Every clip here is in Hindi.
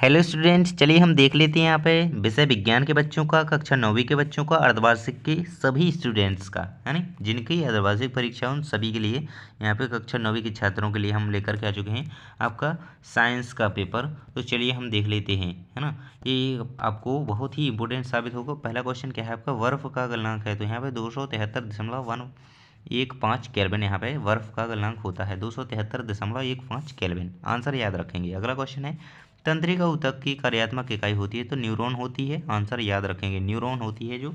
हेलो स्टूडेंट्स, चलिए हम देख लेते हैं यहाँ पे विषय विज्ञान के बच्चों का, कक्षा 9वीं के बच्चों का, अर्धवार्षिक के सभी स्टूडेंट्स का, है ना, जिनकी अर्धवार्षिक परीक्षा उन सभी के लिए यहाँ पे कक्षा 9वीं के छात्रों के लिए हम लेकर के आ चुके हैं आपका साइंस का पेपर। तो चलिए हम देख लेते हैं, है ना। ये आपको बहुत ही इंपॉर्टेंट साबित होगा। पहला क्वेश्चन क्या है आपका, बर्फ का गलनांक है, तो यहाँ पे 273.115 केल्विन यहाँ पे बर्फ का गलनांक होता है, 273.15 केल्विन। आंसर याद रखेंगे। अगला क्वेश्चन है, तंत्रिका ऊतक की कार्यात्मक इकाई होती है, तो न्यूरॉन होती है। आंसर याद रखेंगे, न्यूरॉन होती है जो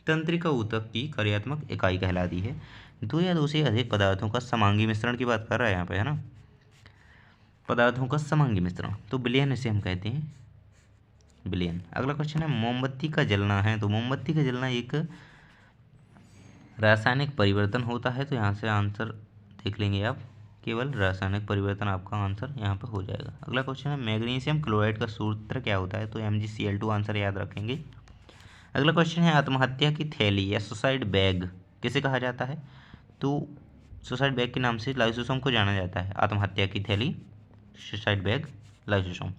तंत्रिका ऊतक की कार्यात्मक इकाई कहलाती है। दो या दो से अधिक पदार्थों का समांगी मिश्रण की बात कर रहा है यहाँ पे, है ना, पदार्थों का समांगी मिश्रण, तो विलयन इसे हम कहते हैं, विलयन। अगला क्वेश्चन है, मोमबत्ती का जलना है, तो मोमबत्ती का जलना एक रासायनिक परिवर्तन होता है, तो यहाँ से आंसर देख लेंगे आप, केवल रासायनिक परिवर्तन आपका आंसर यहाँ पर हो जाएगा। अगला क्वेश्चन है, मैग्नीशियम क्लोराइड का सूत्र क्या होता है, तो MgCl2। आंसर याद रखेंगे। अगला क्वेश्चन है, आत्महत्या की थैली या सुसाइड बैग किसे कहा जाता है, तो सुसाइड बैग के नाम से लाइसोसोम को जाना जाता है। आत्महत्या की थैली, सुसाइड बैग, लाइसोसोम।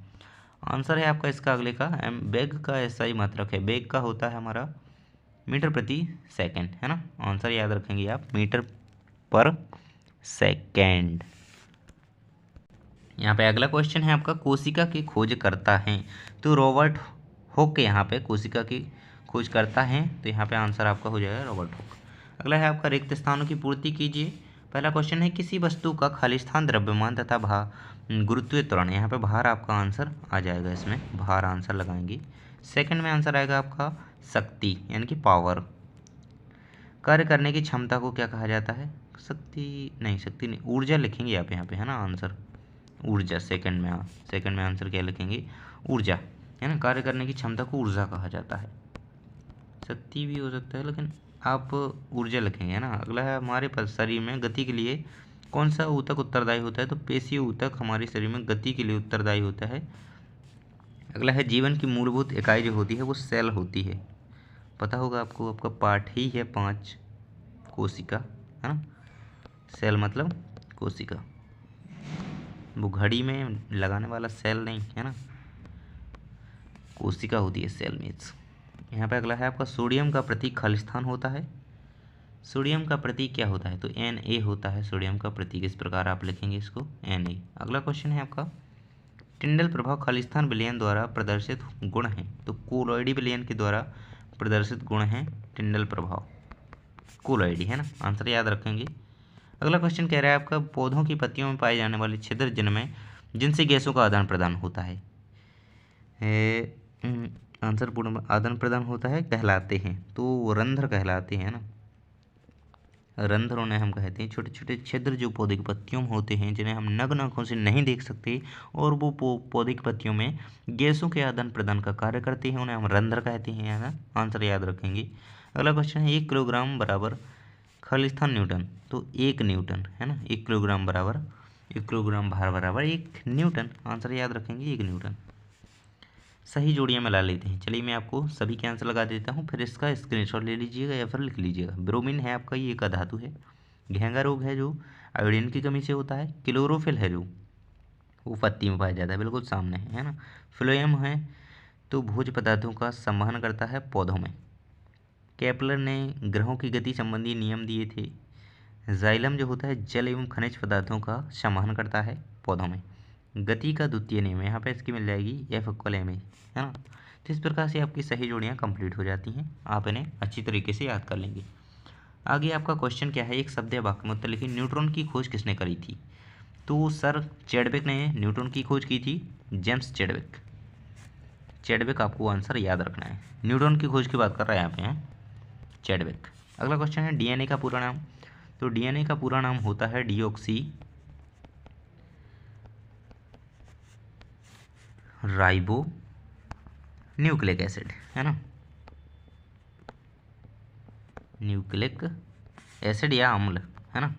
आंसर है आपका इसका अगले का, बैग का SI मात्रक है, बैग का होता है हमारा मीटर प्रति सेकंड, है ना। आंसर याद रखेंगे आप, मीटर पर सेकेंड। यहाँ पे अगला क्वेश्चन है आपका, कोशिका की खोज करता है, तो रॉबर्ट हुक यहाँ पे कोशिका की खोज करता है, तो यहाँ पे आंसर आपका हो जाएगा रॉबर्ट हुक। अगला है आपका, रिक्त स्थानों की पूर्ति कीजिए। पहला क्वेश्चन है, किसी वस्तु का खाली स्थान द्रव्यमान तथा गुरुत्वीय त्वरण, यहाँ पे भार आपका आंसर आ जाएगा, इसमें भार आंसर लगाएंगे। सेकंड में आंसर आएगा आपका शक्ति यानी कि पावर। कार्य करने की क्षमता को क्या कहा जाता है, शक्ति नहीं, ऊर्जा लिखेंगे आप यहाँ पे, है ना, आंसर ऊर्जा। सेकंड में आंसर क्या लिखेंगे, ऊर्जा, है ना। कार्य करने की क्षमता को ऊर्जा कहा जाता है, शक्ति भी हो सकता है लेकिन आप ऊर्जा लिखेंगे, है ना। अगला है, हमारे शरीर में गति के लिए कौन सा ऊतक उत्तरदायी होता है, तो पेशीय ऊतक हमारे शरीर में गति के लिए उत्तरदायी होता है। अगला है, जीवन की मूलभूत इकाई जो होती है वो सेल होती है, पता होगा आपको, आपका पाठ ही है 5, कोशिका, है ना। सेल मतलब कोशिका, वो घड़ी में लगाने वाला सेल नहीं, है ना, कोशिका होती है, सेल मीन्स। यहाँ पे अगला है आपका, सोडियम का प्रतीक खालिस्तान होता है, सोडियम का प्रतीक क्या होता है, तो Na होता है सोडियम का प्रतीक। इस प्रकार आप लिखेंगे इसको, Na। अगला क्वेश्चन है आपका, टिंडल प्रभाव खालिस्तान विलयन द्वारा प्रदर्शित गुण है, तो कोलॉइडी विलयन के द्वारा प्रदर्शित गुण है टिंडल प्रभाव, कोलॉइडी, है ना। आंसर याद रखेंगे। अगला क्वेश्चन कह रहा है आपका, पौधों की पत्तियों में पाए जाने वाले छिद्र जिनमें जिनसे गैसों का आदान प्रदान होता है, आंसर पूर्ण आदान प्रदान होता है, कहलाते हैं, तो रंध्र कहलाते हैं ना, रंध्र उन्हें हम कहते हैं। छोटे छोटे छिद्र जो पौधे की पत्तियों में होते हैं, जिन्हें हम नग्न आंखों से नहीं देख सकते, और वो पौधे की पत्तियों में गैसों के आदान प्रदान का कार्य करते हैं, उन्हें हम रंध्र कहते हैं, है ना। आंसर याद रखेंगे। अगला क्वेश्चन है, 1 किलोग्राम बराबर खालिस्तान न्यूटन, तो 1 न्यूटन, है ना, 1 किलोग्राम बराबर 1 किलोग्राम भार बराबर 1 न्यूटन। आंसर याद रखेंगे, 1 न्यूटन। सही जोड़ियाँ मिला लेते हैं। चलिए मैं आपको सभी के आंसर लगा देता हूँ, फिर इसका स्क्रीनशॉट ले लीजिएगा या फिर लिख लीजिएगा। ब्रोमीन है आपका, ये एक धातु है। घेंगा रोग है जो आयोडीन की कमी से होता है। क्लोरोफिल है जो वो पत्ती में पाया जाता है, बिल्कुल सामने है ना। फ्लोएम है तो भोज्य पदार्थों का संवहन करता है पौधों में। केपलर ने ग्रहों की गति संबंधी नियम दिए थे। जाइलम जो होता है जल एवं खनिज पदार्थों का संवहन करता है पौधों में। गति का द्वितीय नियम, यहाँ पे इसकी मिल जाएगी F=ma, है ना। तो इस प्रकार से आपकी सही जोड़ियाँ कंप्लीट हो जाती हैं, आप इन्हें अच्छी तरीके से याद कर लेंगे। आगे आपका क्वेश्चन क्या है, एक शब्द या वाक्य में उत्तर लिखिए। न्यूट्रॉन की खोज किसने करी थी, तो सर चैडविक ने न्यूट्रॉन की खोज की थी, जेम्स चैडविक। चैडविक आपको आंसर याद रखना है, न्यूट्रॉन की खोज की बात कर रहे हैं यहाँ पे, हैं चैडविक। अगला क्वेश्चन है, DNA का पूरा नाम, तो DNA का पूरा नाम होता है डीऑक्सी राइबो न्यूक्लिक एसिड, है ना, न्यूक्लिक एसिड या अम्ल, है ना,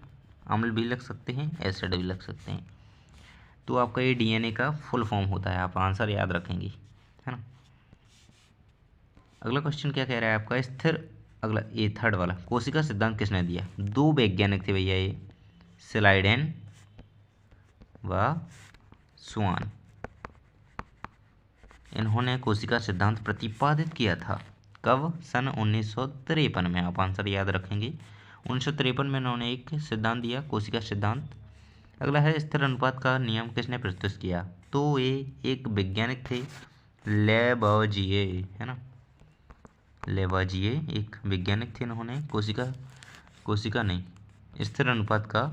अम्ल भी लग सकते हैं, एसिड भी लग सकते हैं। तो आपका ये DNA का फुल फॉर्म होता है, आप आंसर याद रखेंगे, है ना। अगला क्वेश्चन क्या कह रहा है आपका, स्थिर, अगला ये थर्ड वाला, कोशिका सिद्धांत किसने दिया, 2 वैज्ञानिक थे भैया, ये स्लाइडेन व स्वान। इन्होंने कोशिका सिद्धांत प्रतिपादित किया था। कब? सन 1953 में। आप आंसर याद रखेंगे। 1953 में इन्होंने एक सिद्धांत दिया, कोशिका सिद्धांत। अगला है स्थिर अनुपात का नियम किसने प्रस्तुत किया? तो ये एक वैज्ञानिक थे, लेबोजिए, है ना। लेबोजिए एक वैज्ञानिक थे, इन्होंने कोशिका नहीं, स्थिर अनुपात का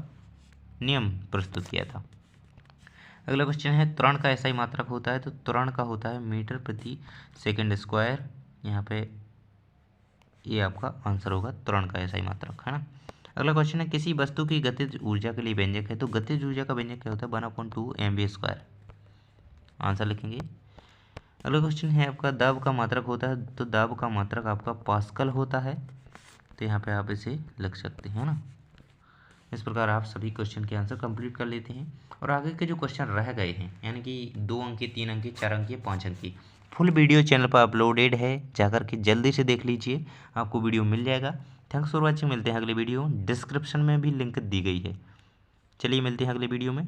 नियम प्रस्तुत किया था। अगला क्वेश्चन है त्वरण का एसआई मात्रक होता है, तो त्वरण का होता है मीटर प्रति सेकंड स्क्वायर। यहाँ पे ये आपका आंसर होगा त्वरण का एसआई मात्रक, है ना। अगला क्वेश्चन है किसी वस्तु की गतिज ऊर्जा के लिए व्यंजक है, तो गतिज ऊर्जा का व्यंजक क्या होता है? 1/2 mv²। आंसर लिखेंगे। अगला क्वेश्चन है आपका दाब का मात्रक होता है, तो दाब का मात्रक आपका पास्कल होता है, तो यहाँ पे आप इसे लिख सकते हैं ना। इस प्रकार आप सभी क्वेश्चन के आंसर कंप्लीट कर लेते हैं। और आगे के जो क्वेश्चन रह गए हैं, यानी कि 2 अंक के, 3 अंक के, 4 अंक के, 5 अंक की, फुल वीडियो चैनल पर अपलोडेड है, जाकर के जल्दी से देख लीजिए, आपको वीडियो मिल जाएगा। Thanks for watching. मिलते हैं अगले वीडियो, डिस्क्रिप्शन में भी लिंक दी गई है। चलिए मिलते हैं अगले वीडियो में।